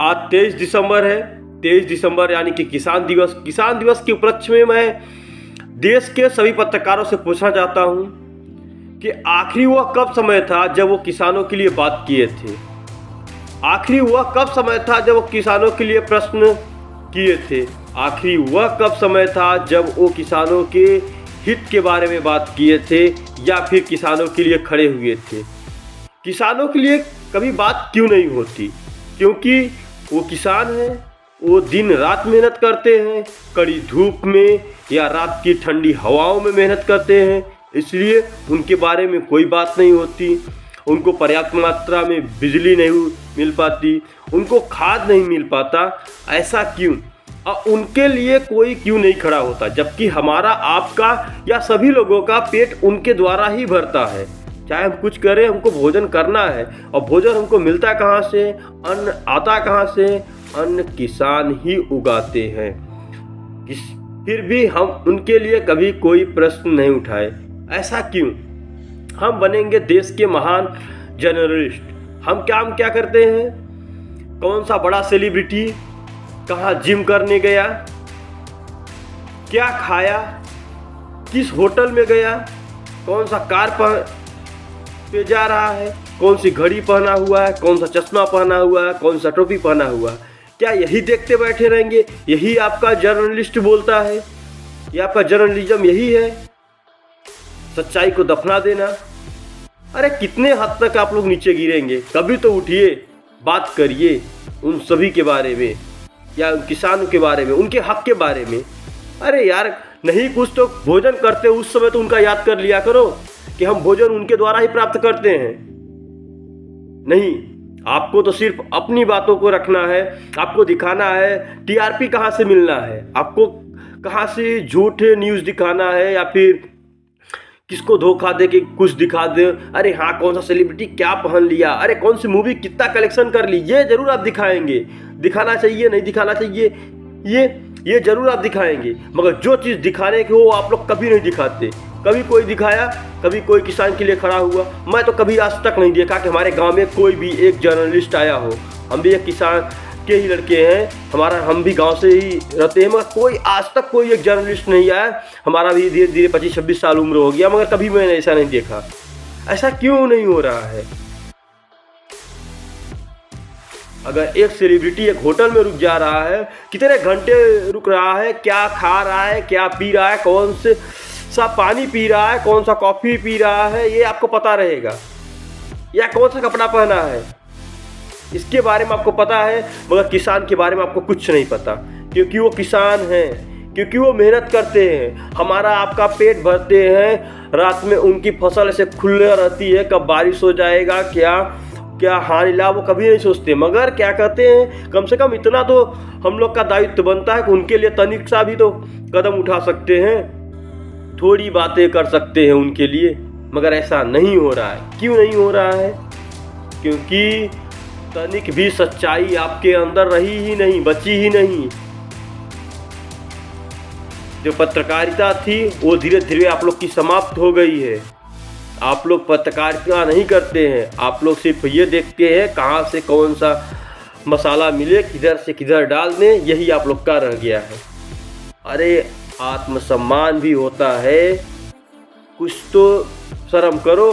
आज 23 दिसंबर है। 23 दिसंबर यानी कि किसान दिवस। किसान दिवस के उपलक्ष्य में मैं देश के सभी पत्रकारों से पूछना चाहता हूं कि आखिरी वह कब समय था जब वो किसानों के लिए बात किए थे। आखिरी वह कब समय था जब वो किसानों के लिए प्रश्न किए थे। आखिरी वह कब समय था जब वो किसानों के हित के बारे में बात किए थे या फिर किसानों के लिए खड़े हुए थे। किसानों के लिए कभी बात क्यों नहीं होती? क्योंकि वो किसान हैं, वो दिन रात मेहनत करते हैं, कड़ी धूप में या रात की ठंडी हवाओं में मेहनत करते हैं, इसलिए उनके बारे में कोई बात नहीं होती। उनको पर्याप्त मात्रा में बिजली नहीं मिल पाती, उनको खाद नहीं मिल पाता। ऐसा क्यों? और उनके लिए कोई क्यों नहीं खड़ा होता? जबकि हमारा, आपका या सभी लोगों का पेट उनके द्वारा ही भरता है। चाहे हम कुछ करें, हमको भोजन करना है। और भोजन हमको मिलता कहाँ से? अन्न आता कहाँ से? अन्न किसान ही उगाते हैं। फिर भी हम उनके लिए कभी कोई प्रश्न नहीं उठाए। ऐसा क्यों? हम बनेंगे देश के महान जर्नलिस्ट। हम क्या करते हैं? कौन सा बड़ा सेलिब्रिटी कहाँ जिम करने गया, क्या खाया, किस होटल में गया, कौन सा कार पे जा रहा है, कौन सी घड़ी पहना हुआ है, कौन सा चश्मा पहना हुआ है, कौन सा टोपी पहना हुआ है, क्या यही देखते बैठे रहेंगे? यही आपका जर्नलिस्ट बोलता है? या आपका जर्नलिज्म यही है, सच्चाई को दफना देना? अरे कितने हद तक आप लोग नीचे गिरेंगे? कभी तो उठिए, बात करिए उन सभी के बारे में, या किसानों के बारे में, उनके हक के बारे में। अरे यार, नहीं कुछ तो भोजन करते उस समय तो उनका याद कर लिया करो कि हम भोजन उनके द्वारा ही प्राप्त करते हैं। नहीं, आपको तो सिर्फ अपनी बातों को रखना है, आपको दिखाना है टीआरपी कहाँ से मिलना है, आपको कहाँ से झूठे न्यूज़ दिखाना है, या फिर किसको धोखा दे के कुछ दिखा दे। अरे हाँ, कौन सा सेलिब्रिटी क्या पहन लिया, अरे कौन सी मूवी कितना कलेक्शन कर ली, ये जरूर आप दिखाएंगे। दिखाना चाहिए, नहीं दिखाना चाहिए, ये जरूर आप दिखाएंगे। मगर जो चीज़ दिखाने की वो आप लोग कभी नहीं दिखाते। कभी कोई दिखाया, कभी कोई किसान के लिए खड़ा हुआ? मैं तो कभी आज तक नहीं देखा कि हमारे गांव में कोई भी एक जर्नलिस्ट आया हो। हम भी एक किसान के ही लड़के हैं, हम भी गांव से ही रहते हैं, मगर कोई आज तक कोई एक जर्नलिस्ट नहीं आया। हमारा भी धीरे धीरे 25-26 साल उम्र हो गया, मगर कभी मैंने ऐसा नहीं देखा। ऐसा क्यों नहीं हो रहा है? अगर एक सेलिब्रिटी एक होटल में रुक जा रहा है, कितने घंटे रुक रहा है, क्या खा रहा है, क्या पी रहा है, कौन से सा पानी पी रहा है, कौन सा कॉफ़ी पी रहा है, ये आपको पता रहेगा। या कौन सा कपड़ा पहना है, इसके बारे में आपको पता है। मगर किसान के बारे में आपको कुछ नहीं पता, क्योंकि वो किसान हैं, क्योंकि वो मेहनत करते हैं, हमारा आपका पेट भरते हैं। रात में उनकी फसल ऐसे खुले रहती है, कब बारिश हो जाएगा, क्या हानि लाभ, वो कभी नहीं सोचते। मगर क्या कहते हैं, कम से कम इतना तो हम लोग का दायित्व बनता है कि उनके लिए तनिक सा भी तो कदम उठा सकते हैं, थोड़ी बातें कर सकते हैं उनके लिए। मगर ऐसा नहीं हो रहा है। क्यों नहीं हो रहा है? क्योंकि तनिक भी सच्चाई आपके अंदर रही ही नहीं, बची ही नहीं। जो पत्रकारिता थी वो धीरे धीरे आप लोग की समाप्त हो गई है। आप लोग पत्रकारिता नहीं करते हैं, आप लोग सिर्फ ये देखते हैं कहाँ से कौन सा मसाला मिले, किधर से किधर डाल दें, यही आप लोग का रह गया है। अरे आत्मसम्मान भी होता है, कुछ तो शर्म करो।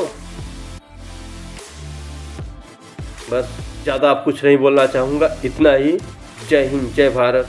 बस ज़्यादा आप कुछ नहीं बोलना चाहूँगा, इतना ही। जय हिंद, जय भारत।